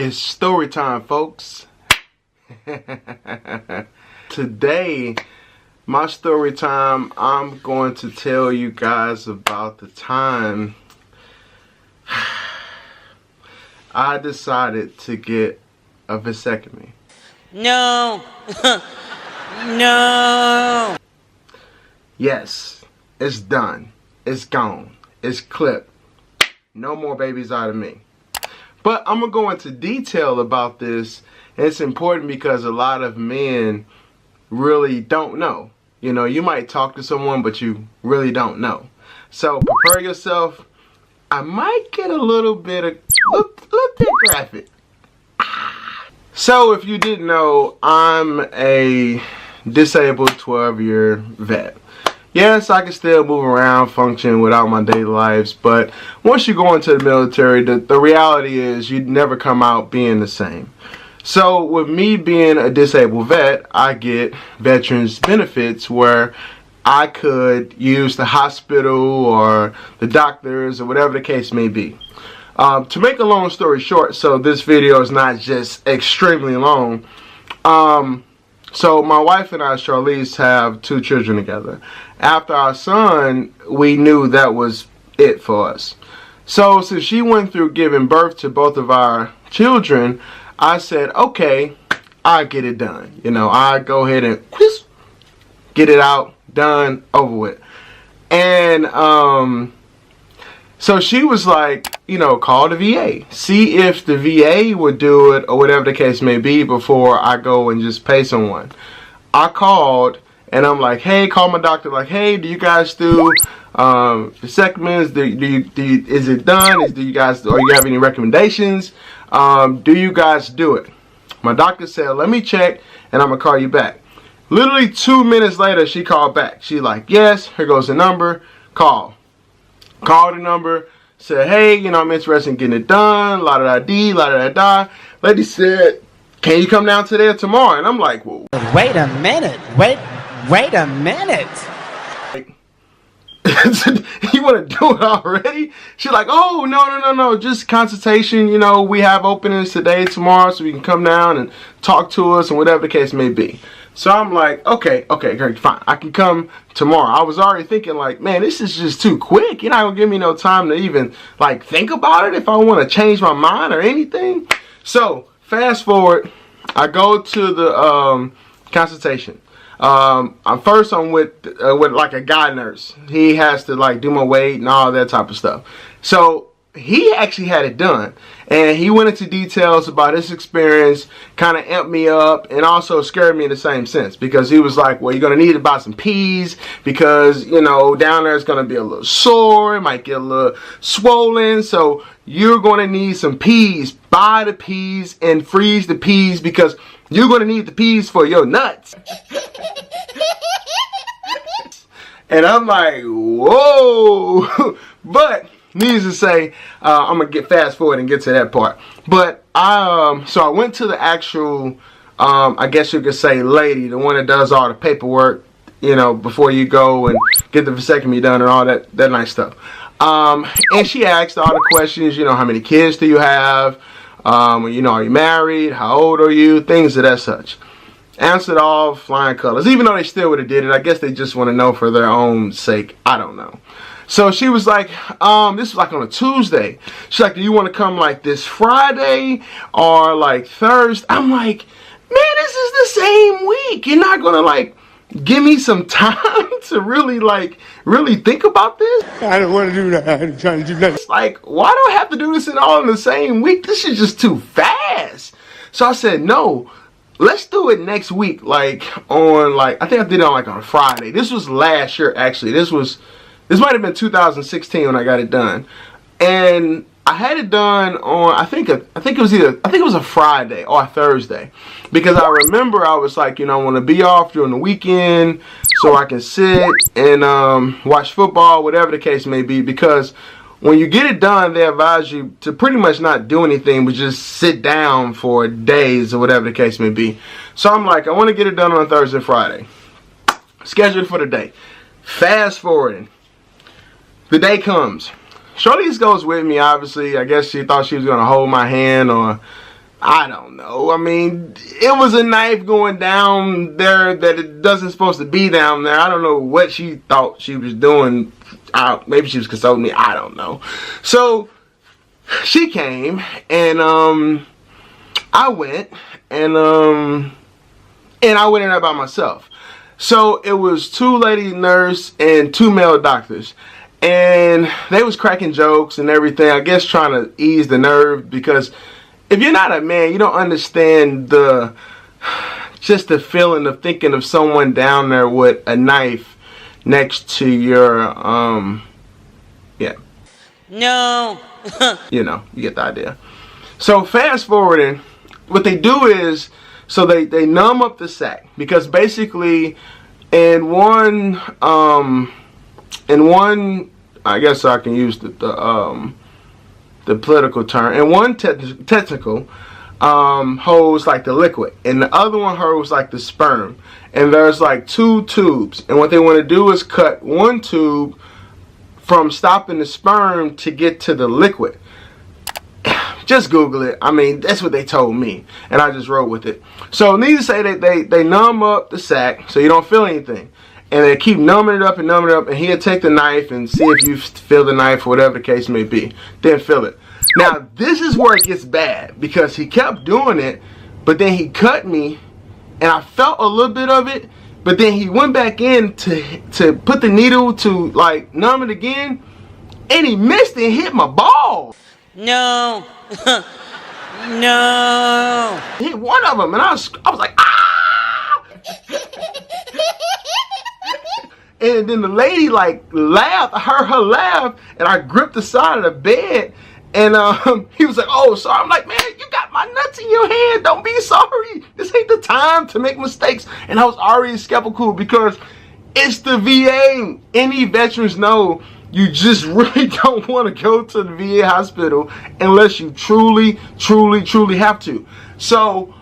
It's story time, folks. Today, my story time, I'm going to tell you guys about the time I decided to get a vasectomy. No. No. Yes, it's done. It's gone. It's clipped. No more babies out of me. But I'm going to go into detail about this. And it's important because a lot of men really don't know. You know, you might talk to someone, but you really don't know. So prepare yourself. I might get a little bit graphic. So if you didn't know, I'm a disabled 12-year vet. Yes, I can still move around, function without my daily lives, but once you go into the military, the reality is you'd never come out being the same. So with me being a disabled vet, I get veterans benefits where I could use the hospital or the doctors or whatever the case may be. To make a long story short, so this video is not just extremely long, so my wife and I, Sharlice, have 2 children together. After our son, we knew that was it for us. So since she went through giving birth to both of our children, I said, okay, I'll get it done. You know, I go ahead and get it out, done, over with. And so she was like, you know, call the VA. See if the VA would do it or whatever the case may be before I go and just pay someone. I called and I'm like, hey, call my doctor. Like, hey, do you guys do vasectomies? Is it done? Do you have any recommendations? Do you guys do it? My doctor said, let me check and I'm gonna call you back. Literally 2 minutes later, she called back. She's like, yes, here goes the number. Called the number, said, hey, you know, I'm interested in getting it done, la-da-da-dee, la-da-da-da. Lady said, can you come down today or tomorrow? And I'm like, whoa. Wait a minute. Wait a minute. Like, you want to do it already? She's like, oh, no, just consultation. You know, we have openings today, tomorrow, so we can come down and talk to us and whatever the case may be. So I'm like, okay, great, fine. I can come tomorrow. I was already thinking like, man, this is just too quick. You're not going to give me no time to even like think about it if I want to change my mind or anything. So fast forward, I go to the consultation. I'm with like a guy nurse. He has to like do my weight and all that type of stuff. So he actually had it done. And he went into details about his experience, kind of amped me up, and also scared me in the same sense. Because he was like, well, you're going to need to buy some peas because, you know, down there it's going to be a little sore. It might get a little swollen. So you're going to need some peas. Buy the peas and freeze the peas because you're going to need the peas for your nuts. And I'm like, whoa. But needless to say, I'm gonna get fast forward and get to that part. But so I went to the actual, I guess you could say, lady, the one that does all the paperwork, you know, before you go and get the vasectomy done and all that nice stuff. And she asked all the questions, you know, how many kids do you have? You know, are you married? How old are you? Things of that such. Answered all flying colors. Even though they still would have did it, I guess they just want to know for their own sake. I don't know. So she was like, this was like on a Tuesday. She's like, do you want to come like this Friday or like Thursday? I'm like, man, this is the same week. You're not going to like give me some time to really think about this? I don't want to do that. I'm trying to do that. It's like, why do I have to do this all in the same week? This is just too fast. So I said, no, let's do it next week. Like on I think I did it on Friday. This was last year actually. This might have been 2016 when I got it done. And I had it done on I think it was a Friday or a Thursday. Because I remember I was like, you know, I want to be off during the weekend so I can sit and watch football, whatever the case may be. Because when you get it done, they advise you to pretty much not do anything but just sit down for days or whatever the case may be. So I'm like, I want to get it done on Thursday, Friday. Scheduled for the day. Fast forwarding. The day comes. Sharlice goes with me, obviously. I guess she thought she was going to hold my hand or I don't know. I mean, it was a knife going down there that it doesn't supposed to be down there. I don't know what she thought she was doing. Maybe she was consulting me. I don't know. So she came, and I went, and I went in there by myself. So it was 2 lady nurse and 2 male doctors. And they was cracking jokes and everything, I guess trying to ease the nerve, because if you're not a man, you don't understand just the feeling of thinking of someone down there with a knife next to your, yeah. No. You know, you get the idea. So fast forwarding, what they do is, so they numb up the sac, because basically in one, I guess I can use the political term. And one technical holds like the liquid, and the other one holds like the sperm. And there's like 2 tubes, and what they want to do is cut one tube from stopping the sperm to get to the liquid. Just Google it. I mean, that's what they told me, and I just wrote with it. So needless to say, that they numb up the sac so you don't feel anything. And they keep numbing it up, and he'll take the knife and see if you feel the knife or whatever the case may be. Then feel it. Now, this is where it gets bad, because he kept doing it, but then he cut me, and I felt a little bit of it, but then he went back in to put the needle to, like, numb it again, and he missed it and hit my balls. No. No. He hit one of them, and I was like, ah! And then the lady like laughed. I heard her laugh, and I gripped the side of the bed, and he was like, "Oh, sorry." I'm like, "Man, you got my nuts in your hand. Don't be sorry. This ain't the time to make mistakes." And I was already skeptical, because it's the VA. Any veterans know you just really don't want to go to the VA hospital unless you truly, truly, truly have to. So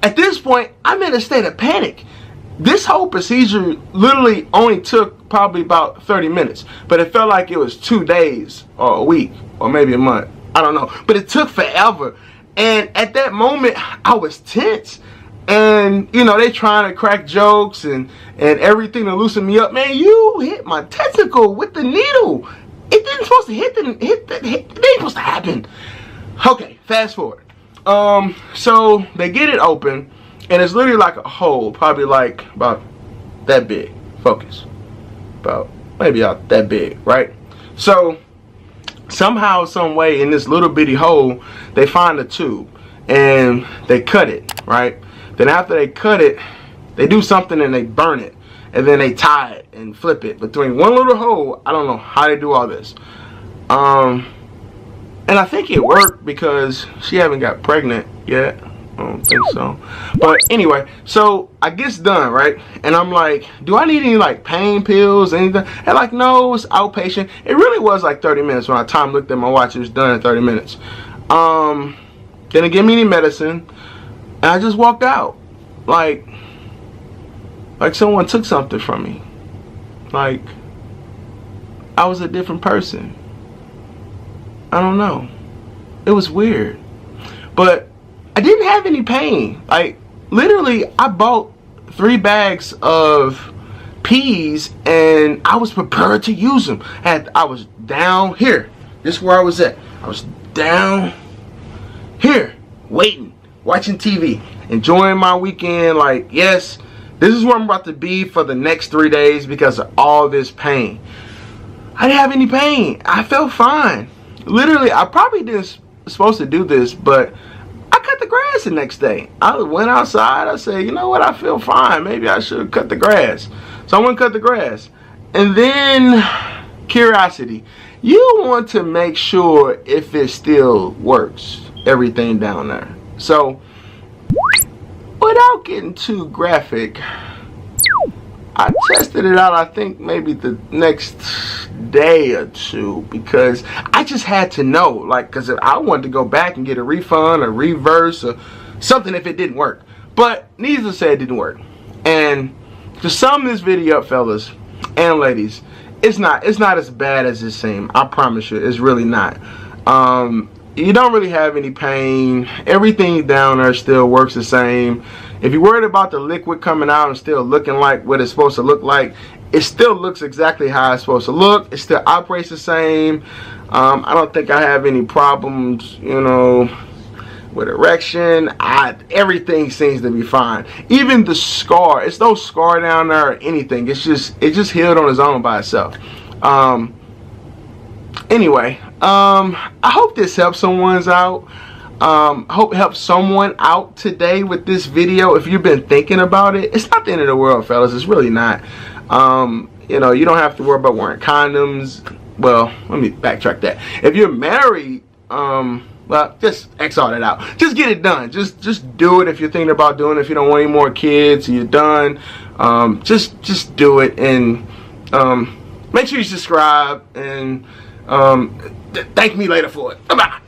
at this point, I'm in a state of panic. This whole procedure literally only took probably about 30 minutes, but it felt like it was 2 days or a week or maybe a month. I don't know, but it took forever. And at that moment, I was tense. And, you know, they trying to crack jokes and everything to loosen me up. Man, you hit my testicle with the needle. It didn't supposed to it ain't supposed to happen. Okay, fast forward. So they get it open, and it's literally like a hole, probably like about that big. Focus. About maybe about that big, right? So somehow, some way, in this little bitty hole, they find a tube and they cut it, right? Then after they cut it, they do something and they burn it, and then they tie it and flip it between one little hole. I don't know how they do all this. And I think it worked, because she haven't got pregnant yet. I don't think so. But anyway, so I gets done, right? And I'm like, do I need any like pain pills, anything? And like, no, it's outpatient. It really was like 30 minutes. When I looked at my watch, it was done in 30 minutes. Didn't give me any medicine. And I just walked out. Like someone took something from me. Like I was a different person. I don't know. It was weird. But I didn't have any pain. Like, literally, I bought 3 bags of peas, and I was prepared to use them. I was down here. This is where I was at. I was down here, waiting, watching TV, enjoying my weekend. Like, yes, this is where I'm about to be for the next 3 days because of all this pain. I didn't have any pain. I felt fine. Literally, I probably didn't supposed to do this, but I cut the grass the next day. I went outside. I said, you know what? I feel fine. Maybe I should cut the grass. So I went and cut the grass. And then, curiosity. You want to make sure if it still works, everything down there. So, without getting too graphic, I tested it out, I think maybe the next day or two, because I just had to know, like, because I wanted to go back and get a refund or reverse or something if it didn't work. But needless to say, it didn't work. And to sum this video up, fellas and ladies, it's not as bad as it seems. I promise you, it's really not. you don't really have any pain. Everything down there still works the same. If you're worried about the liquid coming out and still looking like what it's supposed to look like, it still looks exactly how it's supposed to look. It still operates the same. I don't think I have any problems, you know, with erection. Everything seems to be fine. Even the scar, it's no scar down there or anything. It just healed on its own by itself. Anyway, I hope this helps someone's out. I hope it helps someone out today with this video. If you've been thinking about it, it's not the end of the world, fellas. It's really not. You know, you don't have to worry about wearing condoms. Well, let me backtrack that. If you're married, well, just X all that out. Just get it done. Just do it if you're thinking about doing it. If you don't want any more kids, you're done. Just do it, and make sure you subscribe, and thank me later for it. Bye-bye.